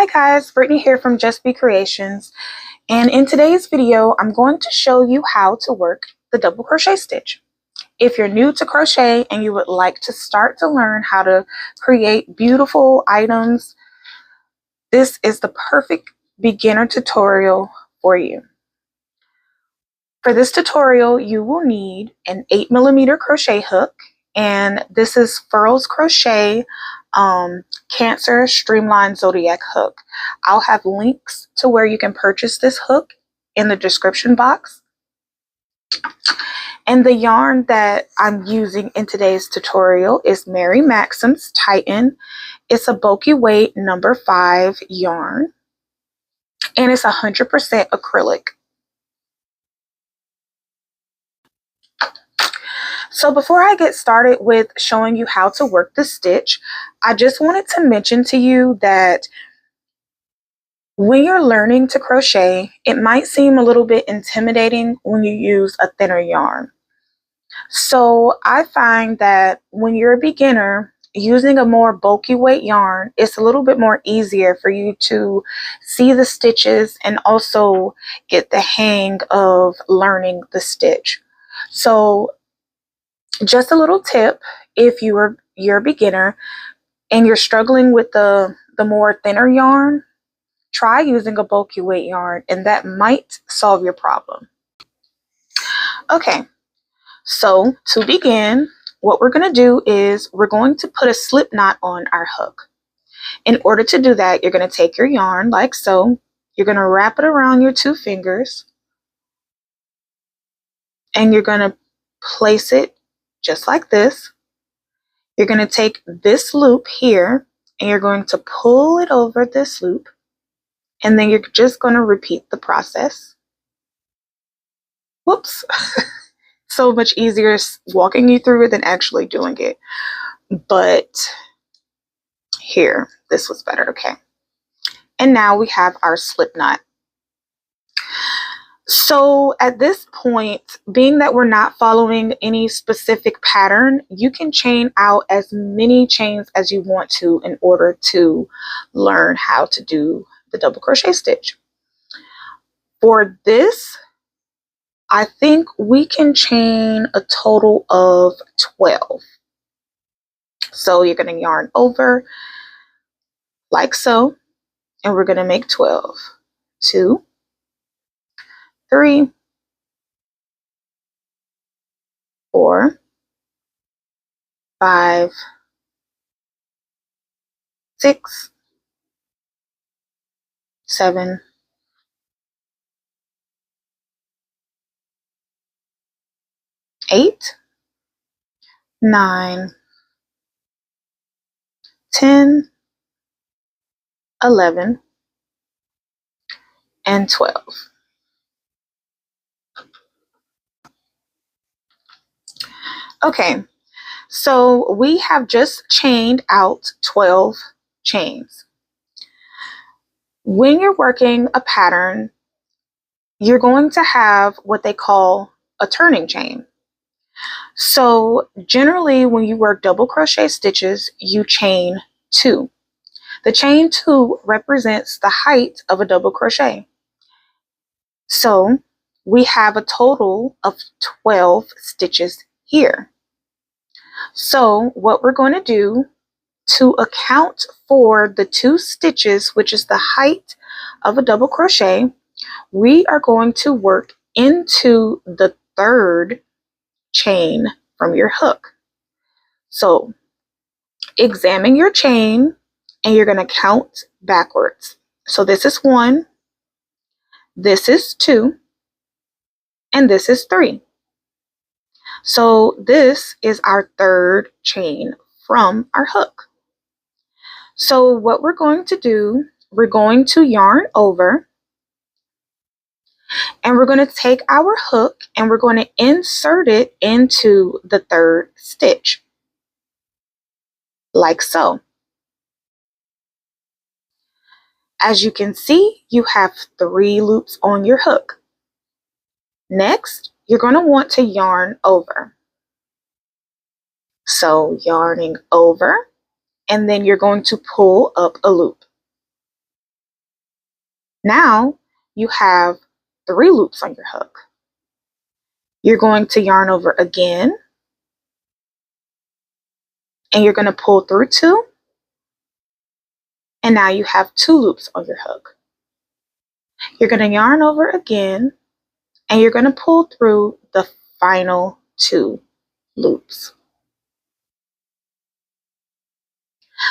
Hi guys, Brittany here from Just Be Creations, and in today's video I'm going to show you how to work the double crochet stitch. If you're new to crochet and you would like to start to learn how to create beautiful items, this is the perfect beginner tutorial for you. For this tutorial you will need an 8mm crochet hook, and this is Furls Crochet Cancer Streamlined Zodiac hook. I'll have links to where you can purchase this hook in the description box. And the yarn that I'm using in today's tutorial is Mary Maxim's Titan. It's a bulky weight number 5 yarn, and it's 100% acrylic. So before I get started with showing you how to work the stitch, I just wanted to mention to you that when you're learning to crochet, it might seem a little bit intimidating when you use a thinner yarn. So I find that when you're a beginner, using a more bulky weight yarn, it's a little bit more easier for you to see the stitches and also get the hang of learning the stitch. So just a little tip, if you're a beginner and you're struggling with the more thinner yarn, try using a bulky weight yarn, and that might solve your problem. Okay, so to begin, what we're going to do is we're going to put a slip knot on our hook. In order to do that, you're going to take your yarn like so. You're going to wrap it around your 2 fingers, and you're going to place it just like this. You're going to take this loop here and you're going to pull it over this loop, and then you're just going to repeat the process. Whoops. So much easier walking you through it than actually doing it. But here, this was better. Okay. And now we have our slip knot. So at this point, being that we're not following any specific pattern, you can chain out as many chains as you want to in order to learn how to do the double crochet stitch. For this, I think we can chain a total of 12. So you're going to yarn over like so, and we're going to make 12. 2, 3, 4, 5, 6, 7, 8, 9, 10, 11, and 12. Okay, so we have just chained out 12 chains. When you're working a pattern, you're going to have what they call a turning chain. So generally when you work double crochet stitches, you chain 2. The chain 2 represents the height of a double crochet. So we have a total of 12 stitches here. So what we're going to do to account for the 2 stitches, which is the height of a double crochet, we are going to work into the 3rd chain from your hook. So examine your chain and you're going to count backwards. So this is 1, this is 2, and this is 3. So this is our 3rd chain from our hook. So what we're going to do, we're going to yarn over, and we're going to take our hook and we're going to insert it into the 3rd stitch, like so. As you can see, you have 3 loops on your hook. Next, you're going to want to yarn over. So yarning over, and then you're going to pull up a loop. Now you have 3 loops on your hook. You're going to yarn over again, and you're going to pull through 2, and now you have 2 loops on your hook. You're going to yarn over again, and you're going to pull through the final 2 loops.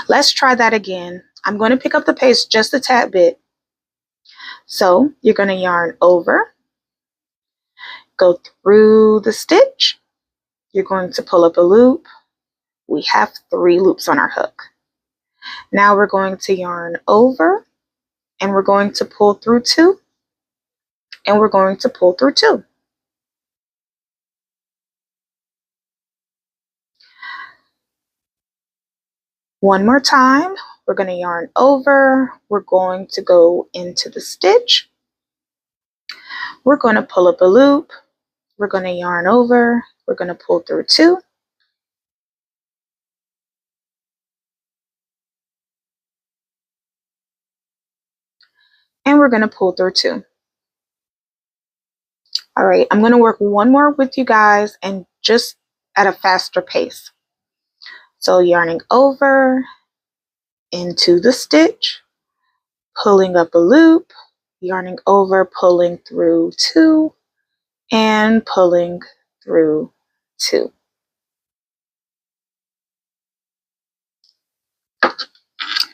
Let's try that again. I'm going to pick up the pace just a tad bit. So you're going to yarn over, go through the stitch, you're going to pull up a loop. We have 3 loops on our hook. Now we're going to yarn over, and we're going to pull through 2, and we're going to pull through 2. One more time, we're going to yarn over, we're going to go into the stitch, we're going to pull up a loop, we're going to yarn over, we're going to pull through 2, and we're going to pull through 2. All right, I'm going to work one more with you guys, and just at a faster pace. So yarning over, into the stitch, pulling up a loop, yarning over, pulling through 2, and pulling through 2.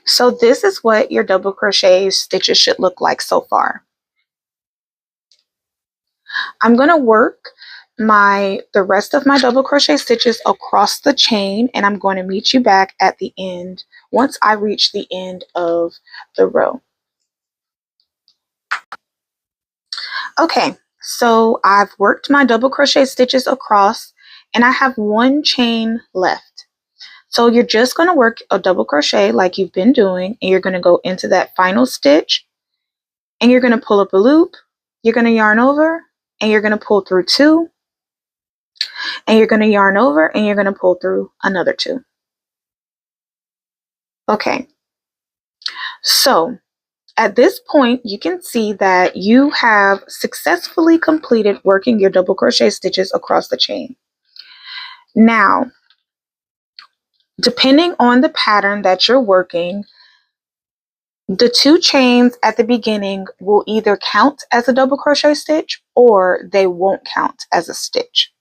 So this is what your double crochet stitches should look like so far. I'm going to work the rest of my double crochet stitches across the chain, and I'm going to meet you back at the end once I reach the end of the row. Okay, so I've worked my double crochet stitches across, and I have 1 chain left. So you're just going to work a double crochet like you've been doing, and you're going to go into that final stitch, and you're going to pull up a loop, you're going to yarn over, and you're going to pull through 2, and you're going to yarn over, and you're going to pull through another 2. Okay, so at this point, you can see that you have successfully completed working your double crochet stitches across the chain. Now, depending on the pattern that you're working, the 2 chains at the beginning will either count as a double crochet stitch or they won't count as a stitch.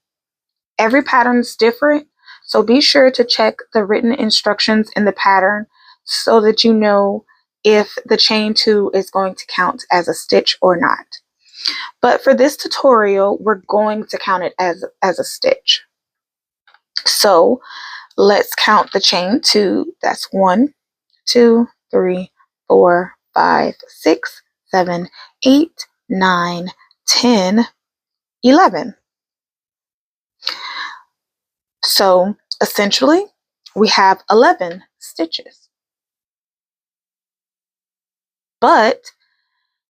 Every pattern is different, so be sure to check the written instructions in the pattern so that you know if the chain 2 is going to count as a stitch or not. But for this tutorial, we're going to count it as a stitch. So let's count the chain 2. That's 1, 2, 3, 4, 5, 6, 7, 8, 9, 10, 11. So essentially, we have 11 stitches. But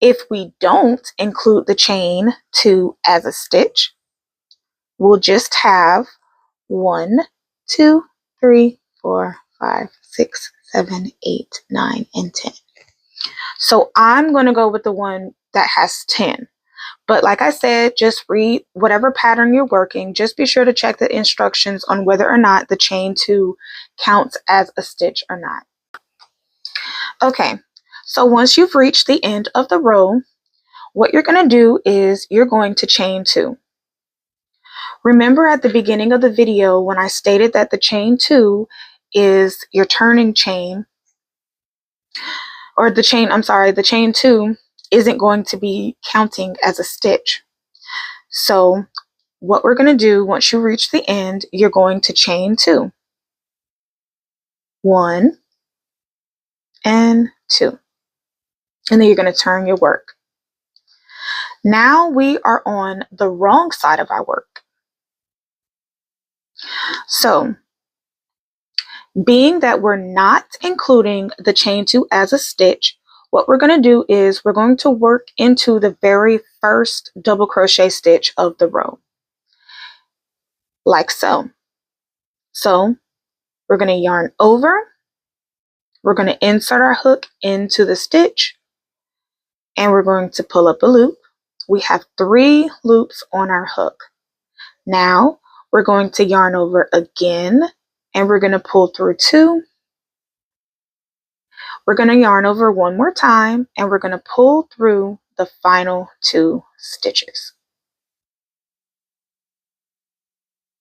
if we don't include the chain 2 as a stitch, we'll just have 1, 2, 3, 4, 5, 6, 7, 8, 9, and 10. So I'm going to go with the one that has 10. But like I said, just read whatever pattern you're working. Just be sure to check the instructions on whether or not the chain 2 counts as a stitch or not. Okay, so once you've reached the end of the row, what you're going to do is you're going to chain 2. Remember at the beginning of the video when I stated that the chain 2 is your turning chain, or the chain 2 isn't going to be counting as a stitch. So what we're going to do once you reach the end, you're going to chain 2. 1 and 2. And then you're going to turn your work. Now we are on the wrong side of our work. So being that we're not including the chain 2 as a stitch, what we're going to do is we're going to work into the very first double crochet stitch of the row, like so. So we're going to yarn over, we're going to insert our hook into the stitch, and we're going to pull up a loop. We have 3 loops on our hook. Now we're going to yarn over again, and we're going to pull through 2. We're going to yarn over one more time, and we're going to pull through the final 2 stitches.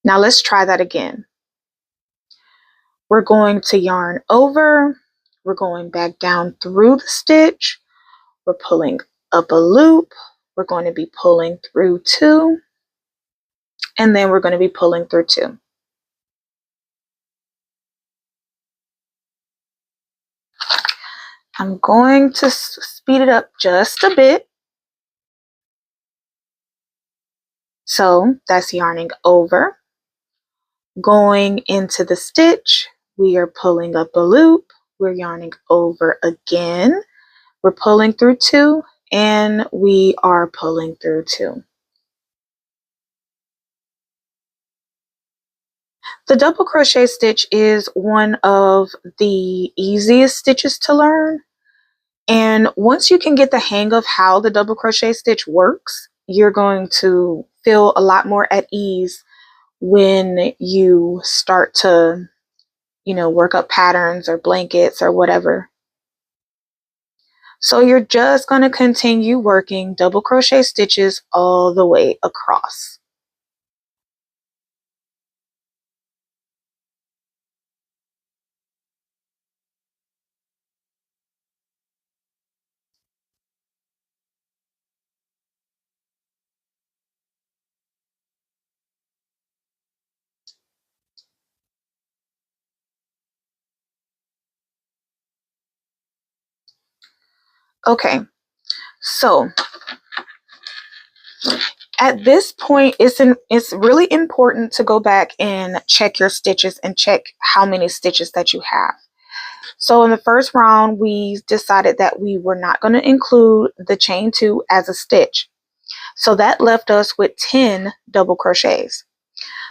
Now let's try that again. We're going to yarn over, we're going back down through the stitch, we're pulling up a loop, we're going to be pulling through 2, and then we're going to be pulling through 2. I'm going to speed it up just a bit. So that's yarning over, going into the stitch, we are pulling up a loop, we're yarning over again, we're pulling through 2, and we are pulling through 2. The double crochet stitch is one of the easiest stitches to learn. And once you can get the hang of how the double crochet stitch works, you're going to feel a lot more at ease when you start to, work up patterns or blankets or whatever. So you're just going to continue working double crochet stitches all the way across. Okay, so at this point, it's really important to go back and check your stitches and check how many stitches that you have. So in the first round, we decided that we were not going to include the chain 2 as a stitch. So that left us with 10 double crochets.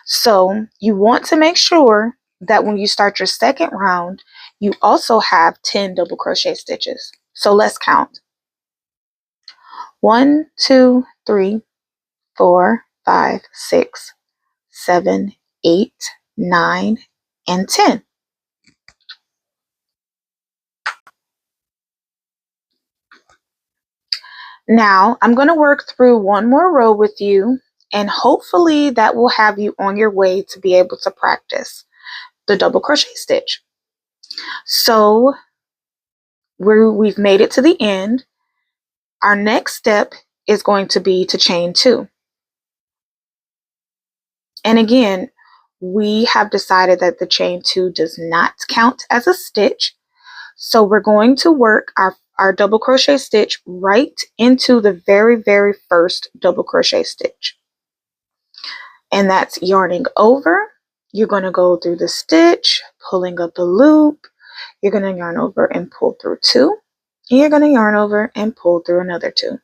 So you want to make sure that when you start your second round, you also have 10 double crochet stitches. So let's count. 1, 2, 3, 4, 5, 6, 7, 8, 9, and 10. Now I'm going to work through one more row with you, and hopefully that will have you on your way to be able to practice the double crochet stitch. So we've made it to the end. Our next step is going to be to chain 2. And again, we have decided that the chain 2 does not count as a stitch. So we're going to work our double crochet stitch right into the very, very first double crochet stitch. And that's yarning over. You're going to go through the stitch, pulling up a loop. You're going to yarn over and pull through 2. And you're going to yarn over and pull through another 2.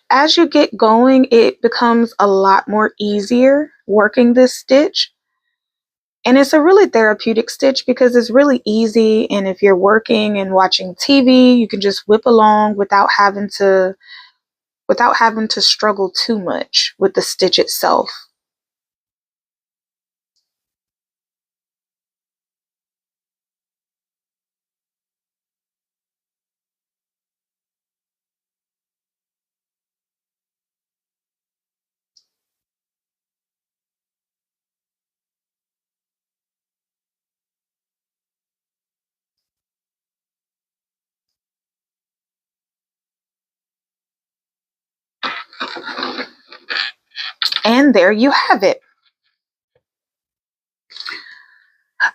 As you get going, it becomes a lot more easier working this stitch. And it's a really therapeutic stitch because it's really easy. And if you're working and watching TV, you can just whip along without having to struggle too much with the stitch itself. And there you have it.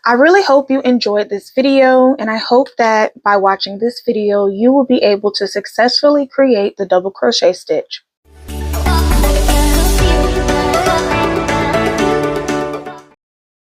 I really hope you enjoyed this video, and I hope that by watching this video, you will be able to successfully create the double crochet stitch.